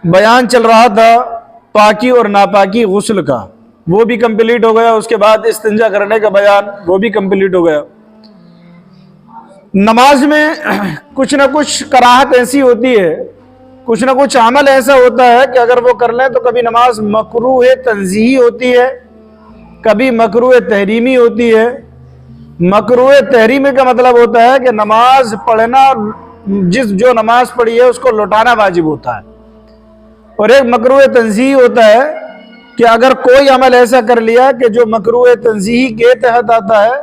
बयान चल रहा था पाकी और नापाकी गुस्ल का, वो भी कंप्लीट हो गया। उसके बाद इस्तिंजा करने का बयान, वो भी कंप्लीट हो गया। नमाज में कुछ ना कुछ कराहत ऐसी होती है, कुछ ना कुछ अमल ऐसा होता है कि अगर वो कर लें तो कभी नमाज मकरूह तंज़ीही होती है, कभी मकरूह तहरीमी होती है। मकरूह तहरीमी का मतलब होता है कि नमाज पढ़ना, जो नमाज पढ़ी है उसको लौटाना वाजिब होता है। और एक मकरूह तंज़ीही होता है कि अगर कोई अमल ऐसा कर लिया कि जो मकरूह तंज़ीही के तहत आता है,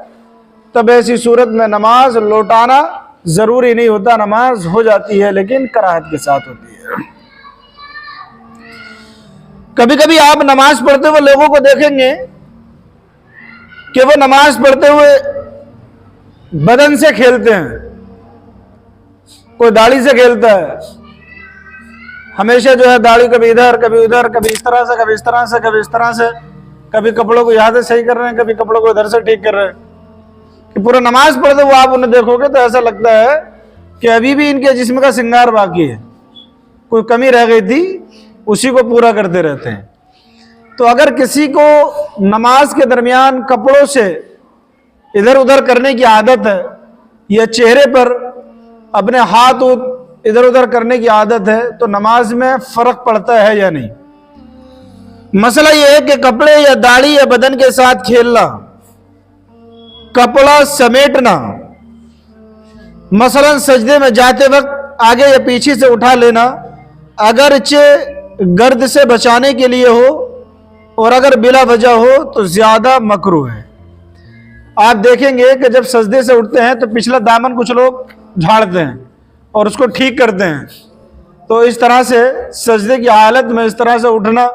तब ऐसी सूरत में नमाज लौटाना जरूरी नहीं होता, नमाज हो जाती है लेकिन कराहत के साथ होती है। कभी कभी आप नमाज पढ़ते हुए लोगों को देखेंगे कि वो नमाज पढ़ते हुए बदन से खेलते हैं, कोई दाढ़ी से खेलता है, हमेशा जो है दाढ़ी कभी इधर कभी उधर, कभी इस तरह से कभी इस तरह से कभी इस तरह से, कभी कपड़ों को यहाँ से सही कर रहे हैं, कभी कपड़ों को इधर से ठीक कर रहे हैं। कि पूरा नमाज पढ़ते हुए आप उन्हें देखोगे तो ऐसा लगता है कि अभी भी इनके जिस्म का श्रृंगार बाकी है, कोई कमी रह गई थी, उसी को पूरा करते रहते हैं। तो अगर किसी को नमाज के दरमियान कपड़ों से इधर उधर करने की आदत है, या चेहरे पर अपने हाथ इधर उधर करने की आदत है, तो नमाज में फर्क पड़ता है या नहीं? मसला यह है कि कपड़े या दाढ़ी या बदन के साथ खेलना, कपड़ा समेटना, मसलन सजदे में जाते वक्त आगे या पीछे से उठा लेना, अगरचे गर्द से बचाने के लिए हो और अगर बिला वजह हो तो ज्यादा मकरूह है। आप देखेंगे कि जब सजदे से उठते हैं तो पिछला दामन कुछ लोग झाड़ते हैं और उसको ठीक करते हैं। तो इस तरह से सजदे की हालत में इस तरह से उठना,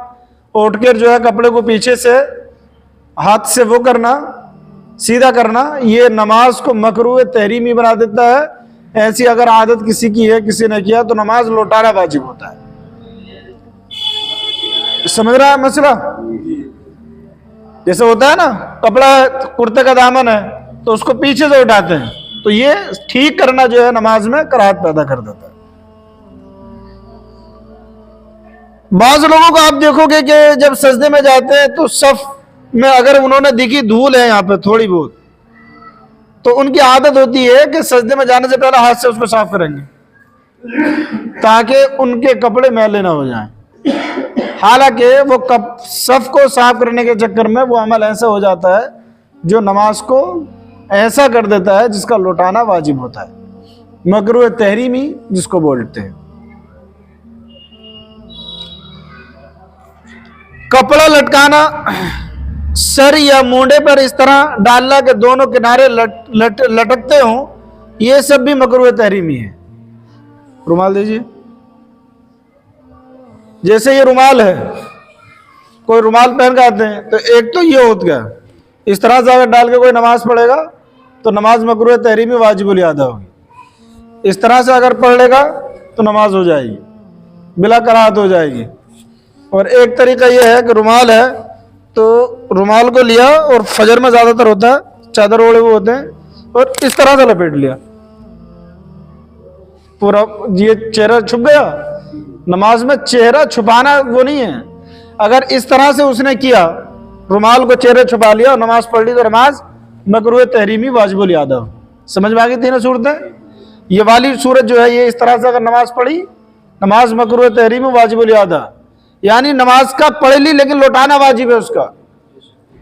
उठकर जो है कपड़े को पीछे से हाथ से वो करना, सीधा करना, ये नमाज को मकरूह तहरीमी बना देता है। ऐसी अगर आदत किसी की है, किसी ने किया, तो नमाज लौटाना वाजिब होता है। समझ रहा है मसला? जैसे होता है ना, कपड़ा कुर्ते का दामन है तो उसको पीछे से उठाते हैं, तो ये ठीक करना जो है नमाज में कराहत पैदा कर देता है। बाज़ लोगों को आप देखोगे कि जब सजदे में जाते हैं तो सफ में अगर उन्होंने दिखी धूल है यहाँ पे थोड़ी बहुत, तो उनकी आदत होती है कि सजदे में जाने से पहले हाथ से उसको साफ करेंगे ताकि उनके कपड़े मैले ना हो जाएं। हालांकि वो सफ को साफ करने के चक्कर में वो अमल ऐसा हो जाता है जो नमाज को ऐसा कर देता है जिसका लौटाना वाजिब होता है, मकरूह तहरीमी जिसको बोलते हैं। कपड़ा लटकाना, सर या मूंढे पर इस तरह डालना कि दोनों किनारे लटकते हों, ये सब भी मकरूह तहरीमी है। रुमाल दीजिए। जैसे ये रुमाल है, कोई रुमाल पहन के आते हैं तो एक तो ये होता गया, इस तरह से अगर डाल के कोई नमाज पढ़ेगा तो नमाज मकरूह तहरीमी वाजिबुल इआदा होगी। इस तरह से अगर पढ़ लेगा तो नमाज हो जाएगी, बिला कराहत हो जाएगी। और एक तरीका यह है कि रुमाल है तो रुमाल को लिया, और फजर में ज्यादातर होता है, चादर ओढ़े हुए होते हैं, और इस तरह से लपेट लिया, पूरा ये चेहरा छुप गया। नमाज में चेहरा छुपाना वो नहीं है। अगर इस तरह से उसने किया, रुमाल को चेहरे छुपा लिया और नमाज पढ़ ली, तो नमाज मकरूह तहरीमी वाजिबुल इआदा। समझ में आ गई तीनों सूरतें? ये वाली सूरत जो है, ये इस तरह से अगर नमाज पढ़ी, नमाज मकरूह तहरीमी वाजिबुल इआदा, यानी नमाज का पढ़ ली लेकिन लौटाना वाजिब है उसका,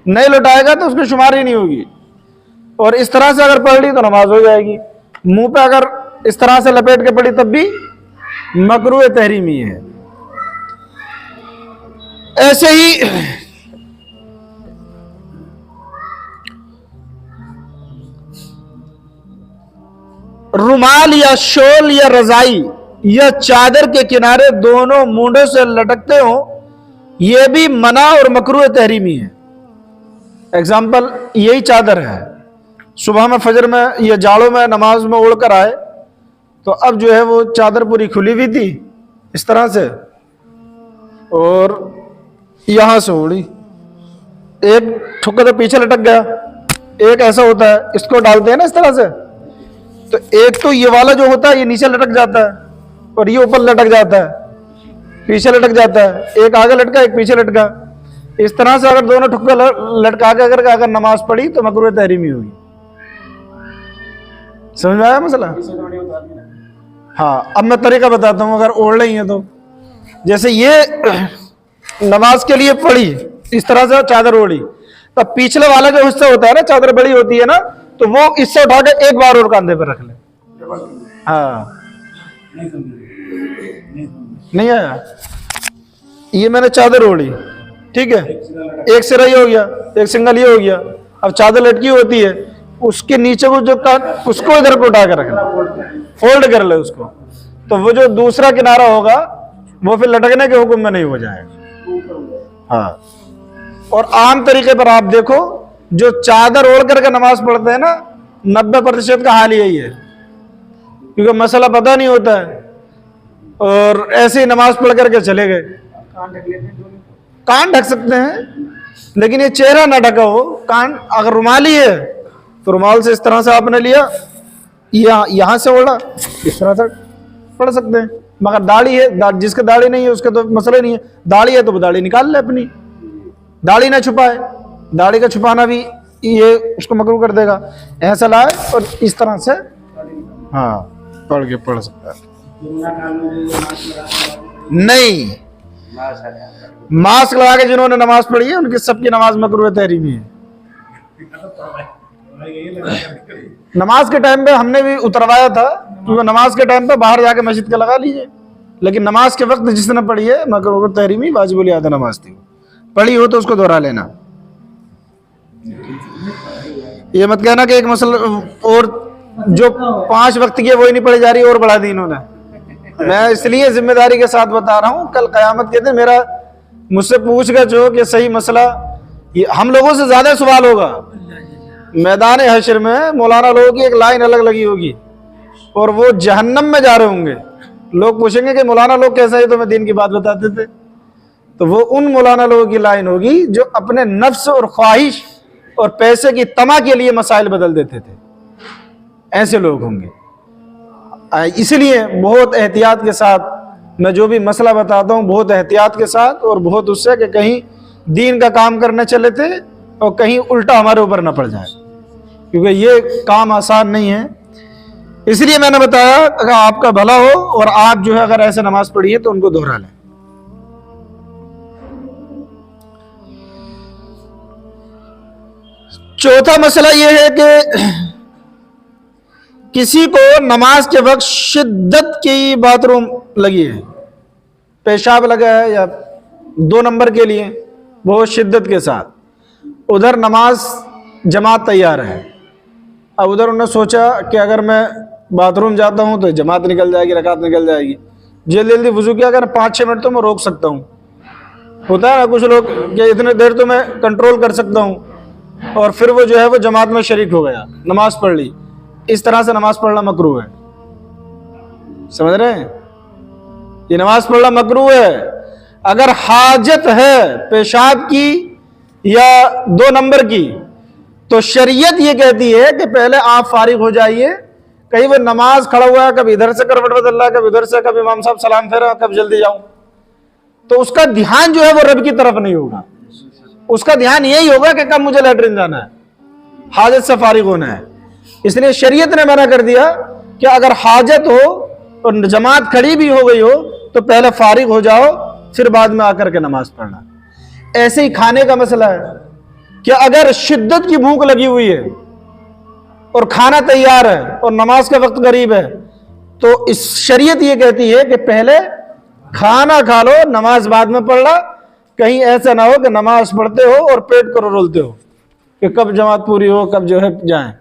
नहीं लौटाएगा तो उसकी शुमारी नहीं होगी। और इस तरह से अगर पढ़ ली तो नमाज हो जाएगी। मुंह पे अगर इस तरह से लपेट के पढ़ी तब भी मकरूह तहरीमी है। ऐसे ही रुमाल या शोल या रजाई या चादर के किनारे दोनों मूंढों से लटकते हो, यह भी मना और मकरूह तहरीमी है। एग्जाम्पल यही चादर है, सुबह में फजर में या जाड़ों में नमाज में ओढ़ कर आए, तो अब जो है वो चादर पूरी खुली हुई थी इस तरह से, और यहां से ओढ़ी, एक ठुक्का तो पीछे लटक गया, एक ऐसा होता है इसको डालते हैं ना इस तरह से, तो एक तो ये वाला जो होता है ये नीचे लटक जाता है और ये ऊपर लटक जाता है। पीछे लटक जाता है, एक आगे लटका एक पीछे लटका। इस तरह से अगर दोनों ठुक्का लटका के अगर नमाज पढ़ी तो मकरूह तहरीमी होगी। समझ में आया मसला? हाँ, अब मैं तरीका बताता हूँ। अगर ओढ़ रही है तो जैसे ये नमाज के लिए पड़ी, इस तरह से चादर ओढ़ी, तो पिछले वाला जो हिस्सा होता है ना, चादर बड़ी होती है ना, तो वो इससे उठा के एक बार और कंधे पर रख ले। हाँ, नहीं आया? ये मैंने चादर ओढ़ी, ठीक है, एक सिरा ये हो गया, एक सिंगल ये हो गया। अब चादर लटकी होती है, उसके नीचे को जो उसको इधर को उठा कर रखना, फोल्ड कर ले उसको, तो वो जो दूसरा किनारा होगा वो फिर लटकने के हुक्म में नहीं हो जाएगा। हाँ, और आम तरीके पर आप देखो, जो चादर ओढ़ करके नमाज पढ़ते हैं ना, 90% का हाल यही है, क्योंकि मसला पता नहीं होता है और ऐसे ही नमाज पढ़ करके चले गए। कान ढक सकते हैं, लेकिन ये चेहरा ना ढका हो। कान अगर रुमाली है तो रुमाल से इस तरह से आपने लिया, यहां से ओढ़ा, इस तरह से पढ़ सकते हैं। मगर दाढ़ी है, जिसके दाढ़ी नहीं है उसका तो मसला नहीं है। दाढ़ी है तो वो दाढ़ी निकाल ले अपनी, दाढ़ी ना छुपाए। दाढ़ी का छुपाना भी ये उसको मकरूह कर देगा। ऐसा लाए और इस तरह से हाँ पढ़ सकता है। नहीं, मास्क लगा के जिन्होंने नमाज पढ़ी है उनकी सबकी नमाज मकरूह तहरीमी है। नमाज के टाइम पे हमने भी उतरवाया था, क्योंकि नमाज के टाइम पे बाहर जाके मस्जिद का लगा लीजिए, लेकिन नमाज के वक्त जिसने पढ़ी है मकरूह तहरीमी वाजिबुल इआदा नमाज थी, पढ़ी हो तो उसको दोहरा लेना। ये मत कहना कि एक मसला और जो 5 वक्त की है वही नहीं पढ़ी जा रही और बढ़ा दी इन्होंने। मैं इसलिए जिम्मेदारी के साथ बता रहा हूँ, कल कयामत के दिन मेरा मुझसे पूछगा जो कि सही मसला, ये हम लोगों से ज्यादा सवाल होगा। मैदान हशर में मौलाना लोगों की एक लाइन अलग लगी होगी और वो जहन्नम में जा रहे होंगे। लोग पूछेंगे कि मौलाना लोग कैसा है, तो मैं दीन की बात बताते थे। तो वो उन मौलाना लोगों की लाइन होगी जो अपने नफ्स और ख्वाहिश और पैसे की तमा के लिए मसाइल बदल देते थे। ऐसे लोग होंगे। इसलिए बहुत एहतियात के साथ मैं जो भी मसला बताता हूँ, बहुत एहतियात के साथ और बहुत उससे कि कहीं दीन का काम करने चले थे और कहीं उल्टा हमारे ऊपर न पड़ जाए, क्योंकि ये काम आसान नहीं है। इसलिए मैंने बताया अगर आपका भला हो और आप जो है अगर ऐसे नमाज पढ़िए तो उनको दोहरा लें। चौथा मसला यह है कि किसी को नमाज के वक्त शिद्दत की बाथरूम लगी है, पेशाब लगा है या 2 नंबर के लिए बहुत शिद्दत के साथ, उधर नमाज जमात तैयार है। अब उधर उन्होंने सोचा कि अगर मैं बाथरूम जाता हूं तो जमात निकल जाएगी, रकात निकल जाएगी, जल्दी जल्दी वजू किया, अगर 5-6 मिनट तो मैं रोक सकता हूं। होता है ना कुछ लोग कि इतने देर तो मैं कंट्रोल कर सकता हूं, और फिर वो जो है वो जमात में शरीक हो गया, नमाज पढ़ ली। इस तरह से नमाज पढ़ना मकरूह है। समझ रहे हैं? ये नमाज पढ़ना मकरूह है। अगर हाजत है पेशाब की या 2 नंबर की, तो शरीयत ये कहती है कि पहले आप फारिग हो जाइए। कहीं वो नमाज खड़ा हुआ है, कभी इधर से करवट बदल रहा है, कभी उधर से, कभी इमाम साहब सलाम फेरा, कब जल्दी जाऊं, तो उसका ध्यान जो है वो रब की तरफ नहीं होगा। उसका ध्यान यही होगा कि कब मुझे लैट्रिन जाना है, हाजत से फारिग होना है। इसलिए शरीयत ने मना कर दिया कि अगर हाजत हो और जमात खड़ी भी हो गई हो तो पहले फारिग हो जाओ, फिर बाद में आकर के नमाज पढ़ना। ऐसे ही खाने का मसला है कि अगर शिद्दत की भूख लगी हुई है और खाना तैयार है और नमाज का वक्त करीब है, तो इस शरीयत ये कहती है कि पहले खाना खा लो, नमाज बाद में पढ़ना। कहीं ऐसा ना हो कि नमाज पढ़ते हो और पेट को रोलते हो कि कब जमात पूरी हो, कब जो है जाए।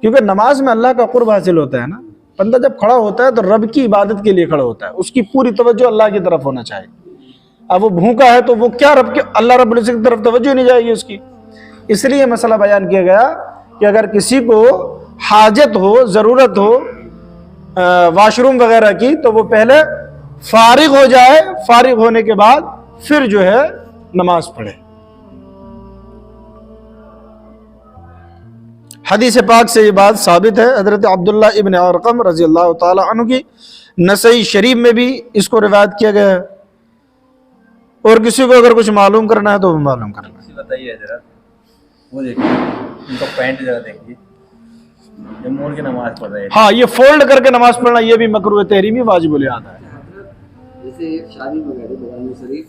क्योंकि नमाज में अल्लाह का कुर्ब हासिल होता है ना। बंदा जब खड़ा होता है तो रब की इबादत के लिए खड़ा होता है, उसकी पूरी तवज्जो अल्लाह की तरफ होना चाहिए। अब वो भूखा है तो वो क्या अल्लाह रब्बुल इज्जत की तरफ तवज्जो नहीं जाएगी उसकी। इसलिए मसला बयान किया गया कि अगर किसी को हाजत हो, ज़रूरत हो वाशरूम वगैरह की, तो वो पहले फारिग हो जाए, फारिग होने के बाद फिर जो है नमाज पढ़े। हदीस पाक से ये बात साबित है। हज़रत अब्दुल्ला इब्न अरक़म रज़ी अल्लाह ताला अन्हु की नसई शरीफ में भी इसको रिवायत किया गया है। और किसी को अगर कुछ मालूम करना है तो वो मालूम कर ले। बताइए जरा, वो देखिए उनका पैंट जरा देखिए, ये मोड़ के नमाज पढ़ रहे हैं। हाँ, ये फोल्ड करके नमाज पढ़ना ये भी मकरूह तहरीमी वाजिब आता है। जैसे एक शादी वगैरह बदाम शरीफ